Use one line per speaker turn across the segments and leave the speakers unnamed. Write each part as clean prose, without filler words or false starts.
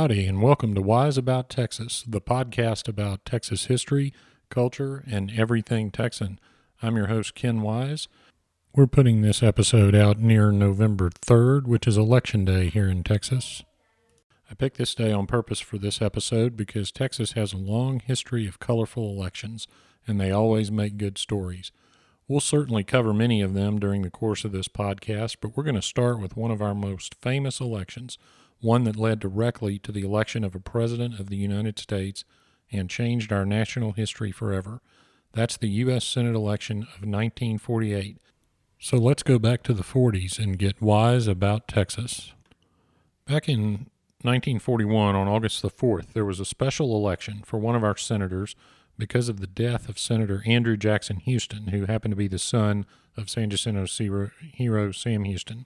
Howdy, and welcome to Wise About Texas, the podcast about Texas history, culture, and everything Texan. I'm your host, Ken Wise. We're putting this episode out near November 3rd, which is Election Day here in Texas. I picked this day on purpose for this episode because Texas has a long history of colorful elections, and they always make good stories. We'll certainly cover many of them during the course of this podcast, but we're going to start with one of our most famous elections, one that led directly to the election of a president of the United States and changed our national history forever. That's the U.S. Senate election of 1948. So let's go back to the 40s and get wise about Texas. Back in 1941, on August the 4th, there was a special election for one of our senators because of the death of Senator Andrew Jackson Houston, who happened to be the son of San Jacinto's hero Sam Houston.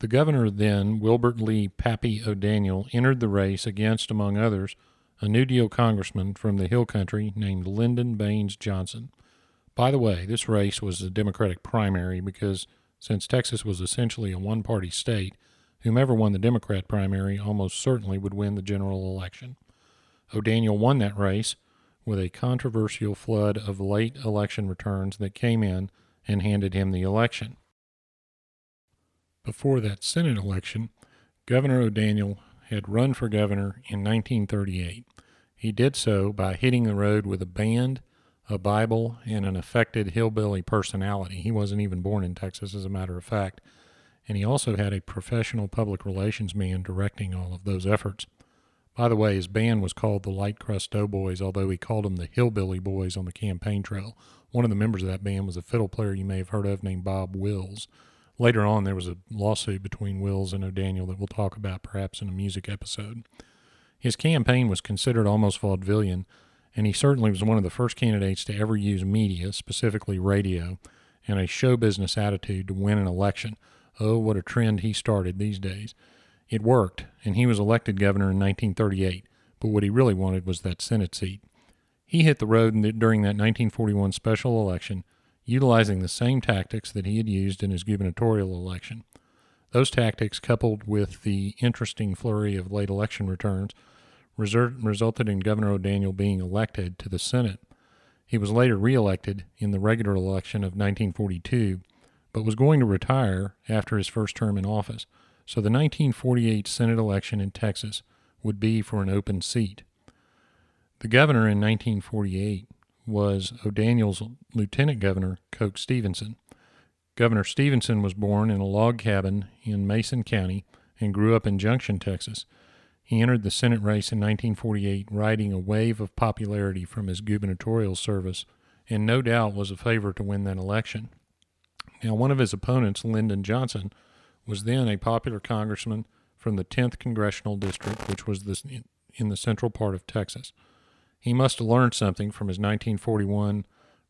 The governor then, Wilbert Lee Pappy O'Daniel, entered the race against, among others, a New Deal congressman from the Hill Country named Lyndon Baines Johnson. By the way, this race was a Democratic primary because since Texas was essentially a one-party state, whomever won the Democrat primary almost certainly would win the general election. O'Daniel won that race with a controversial flood of late election returns that came in and handed him the election. Before that Senate election, Governor O'Daniel had run for governor in 1938. He did so by hitting the road with a band, a Bible, and an affected hillbilly personality. He wasn't even born in Texas, as a matter of fact. And he also had a professional public relations man directing all of those efforts. By the way, his band was called the Light Crust Doughboys, although he called them the Hillbilly Boys on the campaign trail. One of the members of that band was a fiddle player you may have heard of named Bob Wills. Later on, there was a lawsuit between Wills and O'Daniel that we'll talk about perhaps in a music episode. His campaign was considered almost vaudevillian, and he certainly was one of the first candidates to ever use media, specifically radio, and a show business attitude to win an election. Oh, what a trend he started these days. It worked, and he was elected governor in 1938, but what he really wanted was that Senate seat. He hit the road during that 1941 special election, utilizing the same tactics that he had used in his gubernatorial election. Those tactics, coupled with the interesting flurry of late election returns, resulted in Governor O'Daniel being elected to the Senate. He was later reelected in the regular election of 1942, but was going to retire after his first term in office. So the 1948 Senate election in Texas would be for an open seat. The governor in 1948 was O'Daniel's lieutenant governor, Coke Stevenson. Governor Stevenson was born in a log cabin in Mason County and grew up in Junction, Texas. He entered the Senate race in 1948, riding a wave of popularity from his gubernatorial service, and no doubt was a favorite to win that election. Now, one of his opponents, Lyndon Johnson, was then a popular congressman from the 10th Congressional District, which was in the central part of Texas. He must have learned something from his 1941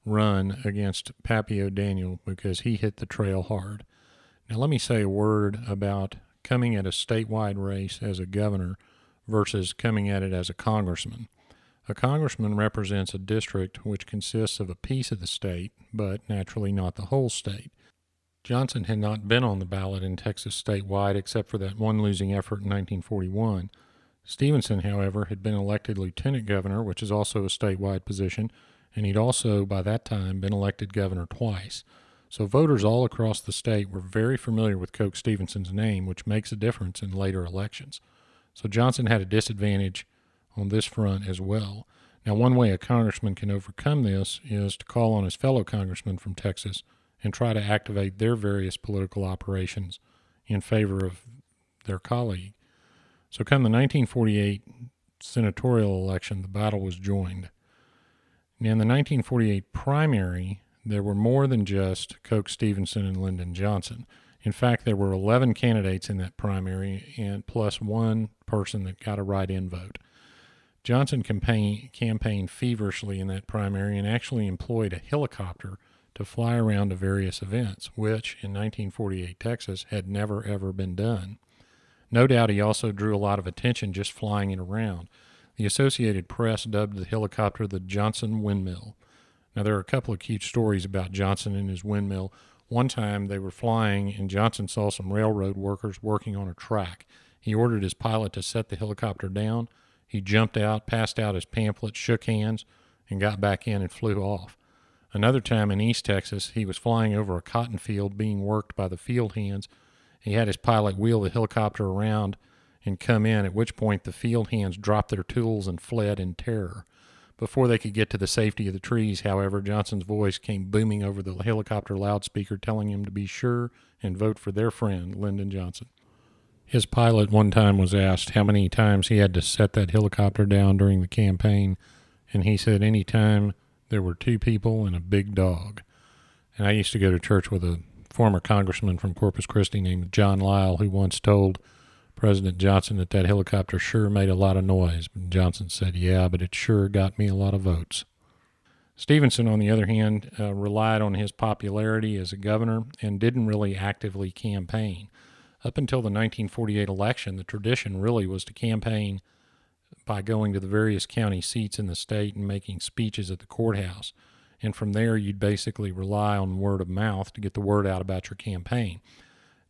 run against Pappy O'Daniel because he hit the trail hard. Now let me say a word about coming at a statewide race as a governor versus coming at it as a congressman. A congressman represents a district which consists of a piece of the state, but naturally not the whole state. Johnson had not been on the ballot in Texas statewide except for that one losing effort in 1941. Stevenson, however, had been elected lieutenant governor, which is also a statewide position, and he'd also, by that time, been elected governor twice. So voters all across the state were very familiar with Coke Stevenson's name, which makes a difference in later elections. So Johnson had a disadvantage on this front as well. Now, one way a congressman can overcome this is to call on his fellow congressmen from Texas and try to activate their various political operations in favor of their colleague. So come the 1948 senatorial election, the battle was joined. Now, in the 1948 primary, there were more than just Coke Stevenson and Lyndon Johnson. In fact, there were 11 candidates in that primary, and plus one person that got a write-in vote. Johnson campaigned feverishly in that primary and actually employed a helicopter to fly around to various events, which in 1948 Texas had never ever been done. No doubt he also drew a lot of attention just flying it around. The Associated Press dubbed the helicopter the Johnson Windmill. Now, there are a couple of cute stories about Johnson and his windmill. One time they were flying and Johnson saw some railroad workers working on a track. He ordered his pilot to set the helicopter down. He jumped out, passed out his pamphlet, shook hands, and got back in and flew off. Another time in East Texas, he was flying over a cotton field being worked by the field hands. He had his pilot wheel the helicopter around and come in, at which point the field hands dropped their tools and fled in terror. Before they could get to the safety of the trees, however, Johnson's voice came booming over the helicopter loudspeaker telling him to be sure and vote for their friend, Lyndon Johnson. His pilot one time was asked how many times he had to set that helicopter down during the campaign, and he said any time there were two people and a big dog. And I used to go to church with a former congressman from Corpus Christi named John Lyle, who once told President Johnson that helicopter sure made a lot of noise. But Johnson said, yeah, but it sure got me a lot of votes. Stevenson, on the other hand, relied on his popularity as a governor and didn't really actively campaign. Up until the 1948 election, the tradition really was to campaign by going to the various county seats in the state and making speeches at the courthouse. And from there, you'd basically rely on word of mouth to get the word out about your campaign.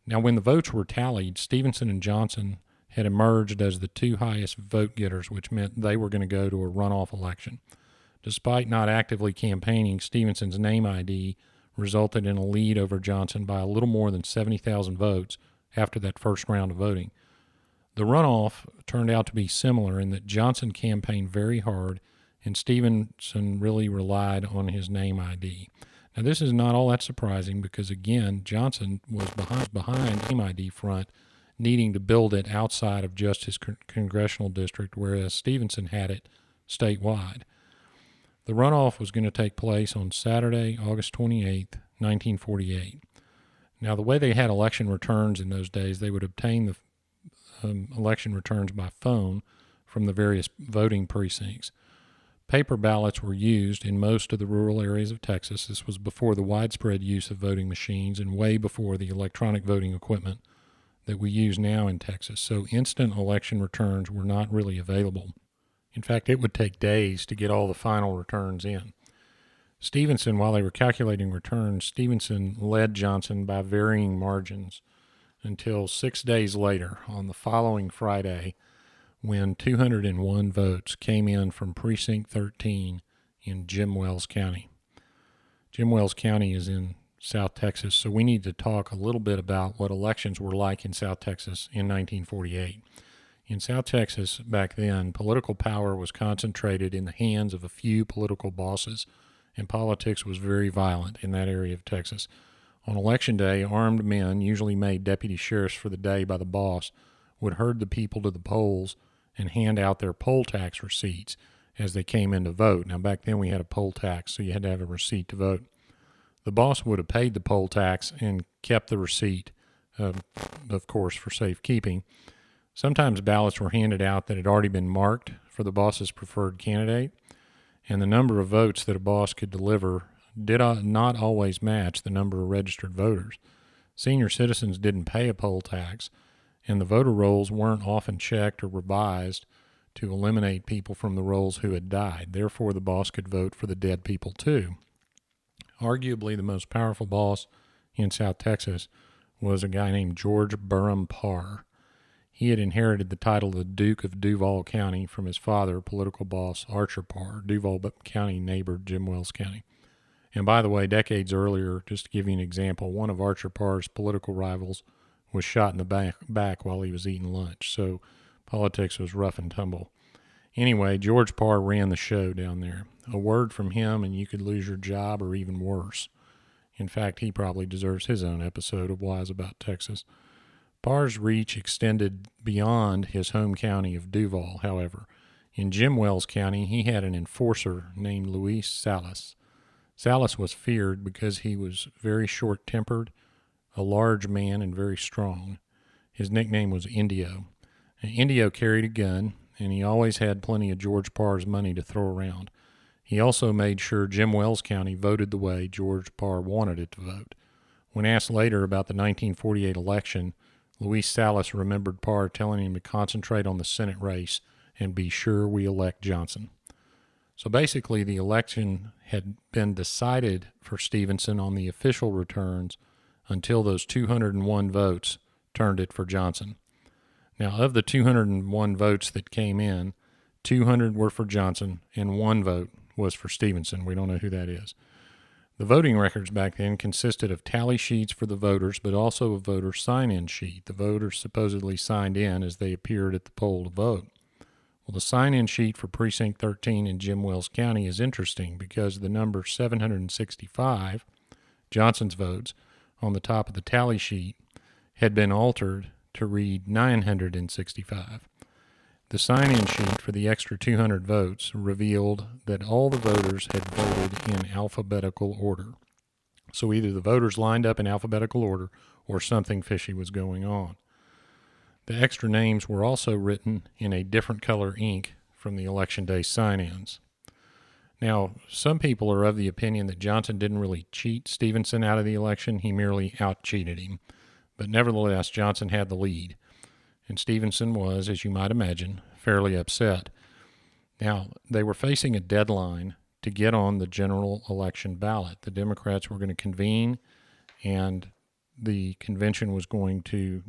Now, when the votes were tallied, Stevenson and Johnson had emerged as the two highest vote getters, which meant they were going to go to a runoff election. Despite not actively campaigning, Stevenson's name ID resulted in a lead over Johnson by a little more than 70,000 votes after that first round of voting. The runoff turned out to be similar in that Johnson campaigned very hard and Stevenson really relied on his name ID. Now, this is not all that surprising because, again, Johnson was behind name ID front, needing to build it outside of just his congressional district, whereas Stevenson had it statewide. The runoff was going to take place on Saturday, August 28th, 1948. Now, the way they had election returns in those days, they would obtain the election returns by phone from the various voting precincts. Paper ballots were used in most of the rural areas of Texas. This was before the widespread use of voting machines and way before the electronic voting equipment that we use now in Texas. So instant election returns were not really available. In fact, it would take days to get all the final returns in. Stevenson, while they were calculating returns, Stevenson led Johnson by varying margins until 6 days later, on the following Friday, when 201 votes came in from Precinct 13 in Jim Wells County. Jim Wells County is in South Texas, so we need to talk a little bit about what elections were like in South Texas in 1948. In South Texas back then, political power was concentrated in the hands of a few political bosses, and politics was very violent in that area of Texas. On election day, armed men, usually made deputy sheriffs for the day by the boss, would herd the people to the polls and hand out their poll tax receipts as they came in to vote. Now, back then we had a poll tax, so you had to have a receipt to vote. The boss would have paid the poll tax and kept the receipt, of course, for safekeeping. Sometimes ballots were handed out that had already been marked for the boss's preferred candidate, and the number of votes that a boss could deliver did not always match the number of registered voters. Senior citizens didn't pay a poll tax, and the voter rolls weren't often checked or revised to eliminate people from the rolls who had died. Therefore, the boss could vote for the dead people too. Arguably the most powerful boss in South Texas was a guy named George Burham Parr. He had inherited the title of the Duke of Duval County from his father, political boss Archer Parr. Duval County neighbored Jim Wells County. And by the way, decades earlier, just to give you an example, one of Archer Parr's political rivals was shot in the back while he was eating lunch. So politics was rough and tumble. Anyway, George Parr ran the show down there. A word from him and you could lose your job or even worse. In fact, he probably deserves his own episode of Wise About Texas. Parr's reach extended beyond his home county of Duval, however. In Jim Wells County, he had an enforcer named Luis Salas. Salas was feared because he was very short-tempered, a large man, and very strong. His nickname was Indio. Indio carried a gun, and he always had plenty of George Parr's money to throw around. He also made sure Jim Wells County voted the way George Parr wanted it to vote. When asked later about the 1948 election, Luis Salas remembered Parr telling him to concentrate on the Senate race and be sure we elect Johnson. So basically, the election had been decided for Stevenson on the official returns until those 201 votes turned it for Johnson. Now, of the 201 votes that came in, 200 were for Johnson and 1 vote was for Stevenson. We don't know who that is. The voting records back then consisted of tally sheets for the voters, but also a voter sign-in sheet. The voters supposedly signed in as they appeared at the poll to vote. Well, the sign-in sheet for Precinct 13 in Jim Wells County is interesting because the number 765, Johnson's votes, on the top of the tally sheet had been altered to read 965. The sign-in sheet for the extra 200 votes revealed that all the voters had voted in alphabetical order. So either the voters lined up in alphabetical order or something fishy was going on. The extra names were also written in a different color ink from the Election Day sign-ins. Now, some people are of the opinion that Johnson didn't really cheat Stevenson out of the election. He merely out-cheated him. But nevertheless, Johnson had the lead. And Stevenson was, as you might imagine, fairly upset. Now, they were facing a deadline to get on the general election ballot. The Democrats were going to convene, and the convention was going to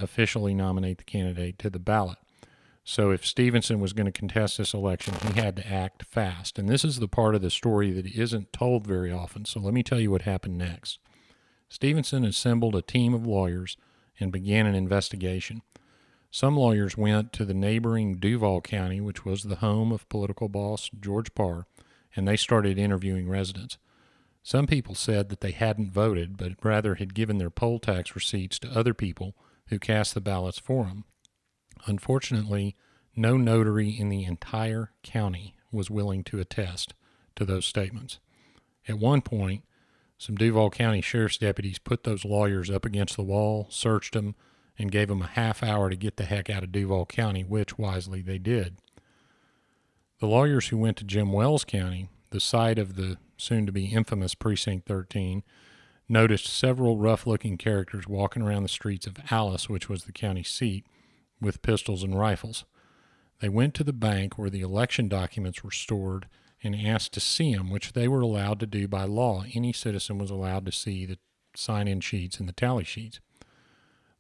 officially nominate the candidate to the ballot. So if Stevenson was going to contest this election, he had to act fast. And this is the part of the story that isn't told very often. So let me tell you what happened next. Stevenson assembled a team of lawyers and began an investigation. Some lawyers went to the neighboring Duval County, which was the home of political boss George Parr, and they started interviewing residents. Some people said that they hadn't voted, but rather had given their poll tax receipts to other people who cast the ballots for them. Unfortunately, no notary in the entire county was willing to attest to those statements. At one point, some Duval County sheriff's deputies put those lawyers up against the wall, searched them, and gave them a half hour to get the heck out of Duval County, which wisely they did. The lawyers who went to Jim Wells County, the site of the soon-to-be infamous Precinct 13, noticed several rough-looking characters walking around the streets of Alice, which was the county seat, with pistols and rifles. They went to the bank where the election documents were stored and asked to see them, which they were allowed to do by law. Any citizen was allowed to see the sign-in sheets and the tally sheets.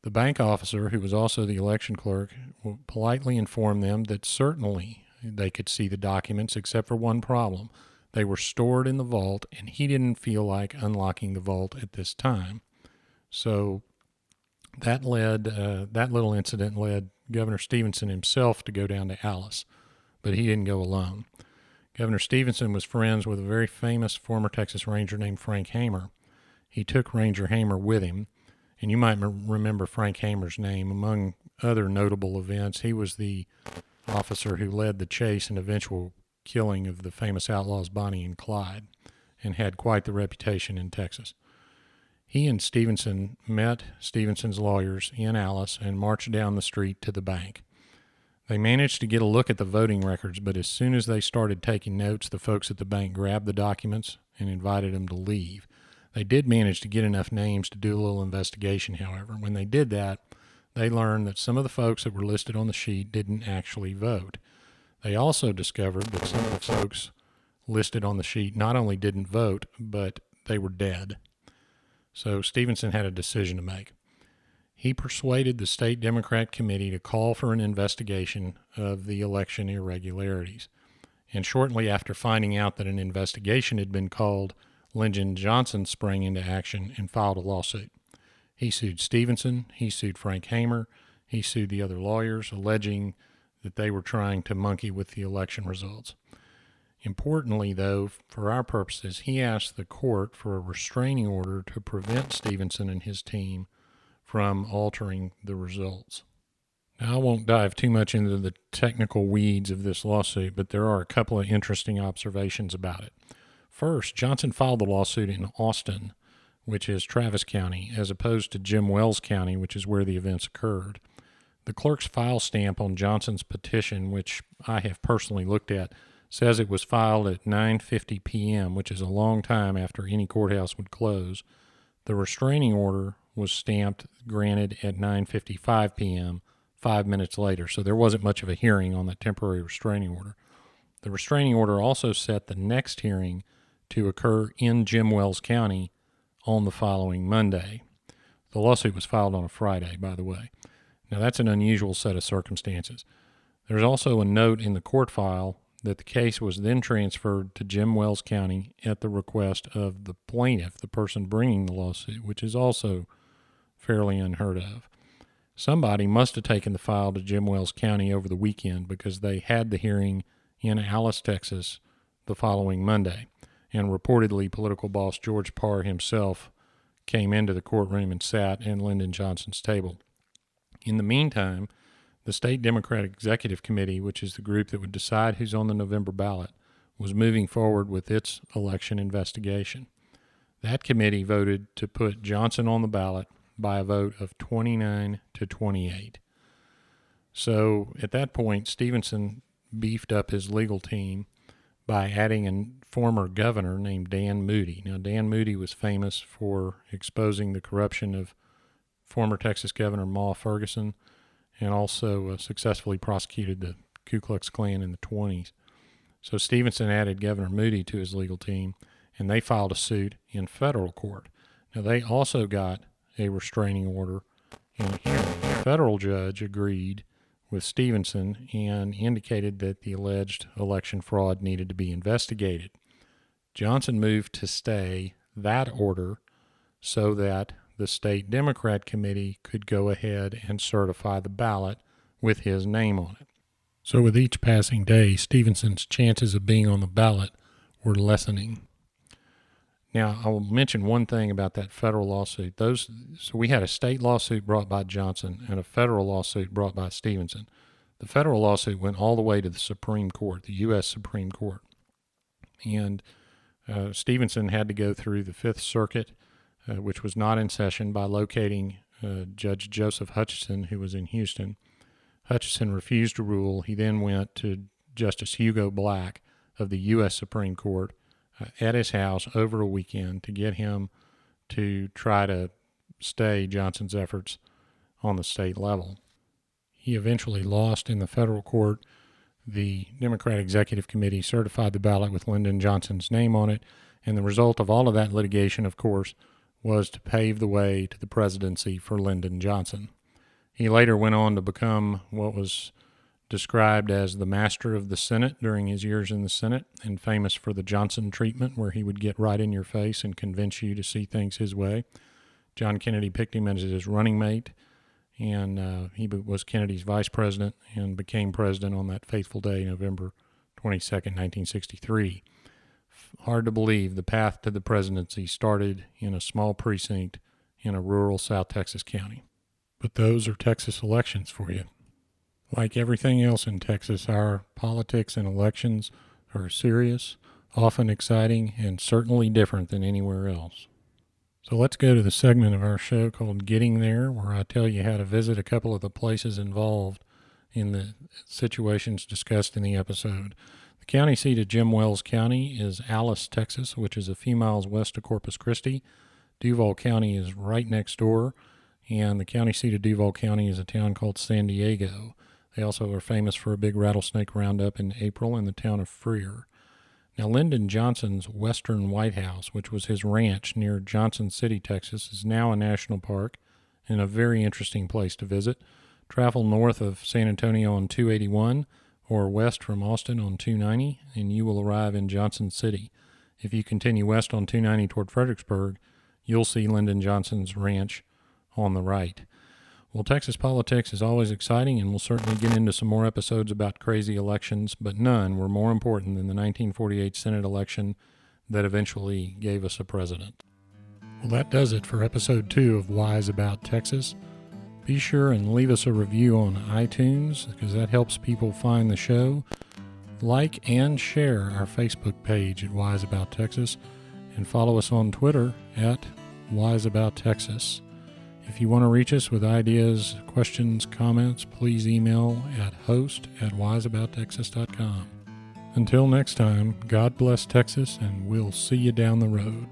The bank officer, who was also the election clerk, politely informed them that certainly they could see the documents except for one problem. They were stored in the vault, and he didn't feel like unlocking the vault at this time. So that little incident led Governor Stevenson himself to go down to Alice, but he didn't go alone. Governor Stevenson was friends with a very famous former Texas Ranger named Frank Hamer. He took Ranger Hamer with him, and you might remember Frank Hamer's name. Among other notable events, he was the officer who led the chase and eventual killing of the famous outlaws Bonnie and Clyde, and had quite the reputation in Texas. He and Stevenson met Stevenson's lawyers in Alice and marched down the street to the bank. They managed to get a look at the voting records, but as soon as they started taking notes, the folks at the bank grabbed the documents and invited them to leave. They did manage to get enough names to do a little investigation, however. When they did that, they learned that some of the folks that were listed on the sheet didn't actually vote. They also discovered that some of the folks listed on the sheet not only didn't vote, but they were dead. So Stevenson had a decision to make. He persuaded the state Democrat committee to call for an investigation of the election irregularities. And shortly after finding out that an investigation had been called, Lyndon Johnson sprang into action and filed a lawsuit. He sued Stevenson, he sued Frank Hamer, he sued the other lawyers, alleging that they were trying to monkey with the election results. Importantly, though, for our purposes, he asked the court for a restraining order to prevent Stevenson and his team from altering the results. Now, I won't dive too much into the technical weeds of this lawsuit, but there are a couple of interesting observations about it. First, Johnson filed the lawsuit in Austin, which is Travis County, as opposed to Jim Wells County, which is where the events occurred. The clerk's file stamp on Johnson's petition, which I have personally looked at, says it was filed at 9:50 p.m., which is a long time after any courthouse would close. The restraining order was stamped, granted at 9:55 p.m., 5 minutes later, so there wasn't much of a hearing on that temporary restraining order. The restraining order also set the next hearing to occur in Jim Wells County on the following Monday. The lawsuit was filed on a Friday, by the way. Now, that's an unusual set of circumstances. There's also a note in the court file that the case was then transferred to Jim Wells County at the request of the plaintiff, the person bringing the lawsuit, which is also fairly unheard of. Somebody must have taken the file to Jim Wells County over the weekend because they had the hearing in Alice, Texas, the following Monday. And reportedly, political boss George Parr himself came into the courtroom and sat at Lyndon Johnson's table. In the meantime, the State Democratic Executive Committee, which is the group that would decide who's on the November ballot, was moving forward with its election investigation. That committee voted to put Johnson on the ballot by a vote of 29 to 28. So at that point, Stevenson beefed up his legal team by adding a former governor named Dan Moody. Now, Dan Moody was famous for exposing the corruption of former Texas Governor Ma Ferguson, and also successfully prosecuted the Ku Klux Klan in the 20s. So Stevenson added Governor Moody to his legal team, and they filed a suit in federal court. Now, they also got a restraining order in a hearing. The federal judge agreed with Stevenson and indicated that the alleged election fraud needed to be investigated. Johnson moved to stay that order so that the State Democrat Committee could go ahead and certify the ballot with his name on it. So with each passing day, Stevenson's chances of being on the ballot were lessening. Now, I will mention one thing about that federal lawsuit. So we had a state lawsuit brought by Johnson and a federal lawsuit brought by Stevenson. The federal lawsuit went all the way to the Supreme Court, the U.S. Supreme Court. And Stevenson had to go through the Fifth Circuit, which was not in session, by locating Judge Joseph Hutchison, who was in Houston. Hutchison refused to rule. He then went to Justice Hugo Black of the U.S. Supreme Court at his house over a weekend to get him to try to stay Johnson's efforts on the state level. He eventually lost in the federal court. The Democratic Executive Committee certified the ballot with Lyndon Johnson's name on it, and the result of all of that litigation, of course, was to pave the way to the presidency for Lyndon Johnson. He later went on to become what was described as the master of the Senate during his years in the Senate, and famous for the Johnson treatment, where he would get right in your face and convince you to see things his way. John Kennedy picked him as his running mate, and he was Kennedy's vice president and became president on that fateful day, November 22nd, 1963. Hard to believe the path to the presidency started in a small precinct in a rural South Texas county. But those are Texas elections for you. Like everything else in Texas, our politics and elections are serious, often exciting, and certainly different than anywhere else. So let's go to the segment of our show called Getting There, where I tell you how to visit a couple of the places involved in the situations discussed in the episode. The county seat of Jim Wells County is Alice, Texas, which is a few miles west of Corpus Christi. Duval County is right next door, and the county seat of Duval County is a town called San Diego. They also are famous for a big rattlesnake roundup in April in the town of Freer. Now, Lyndon Johnson's Western White House, which was his ranch near Johnson City, Texas, is now a national park and a very interesting place to visit. Travel north of San Antonio on 281 or west from Austin on 290, and you will arrive in Johnson City. If you continue west on 290 toward Fredericksburg, you'll see Lyndon Johnson's ranch on the right. Well, Texas politics is always exciting, and we'll certainly get into some more episodes about crazy elections, but none were more important than the 1948 Senate election that eventually gave us a president. Well, that does it for episode 2 of Wise About Texas. Be sure and leave us a review on iTunes, because that helps people find the show. Like and share our Facebook page at Wise About Texas, and follow us on Twitter at Wise About Texas. If you want to reach us with ideas, questions, comments, please email at host@wiseabouttexas.com. Until next time, God bless Texas, and we'll see you down the road.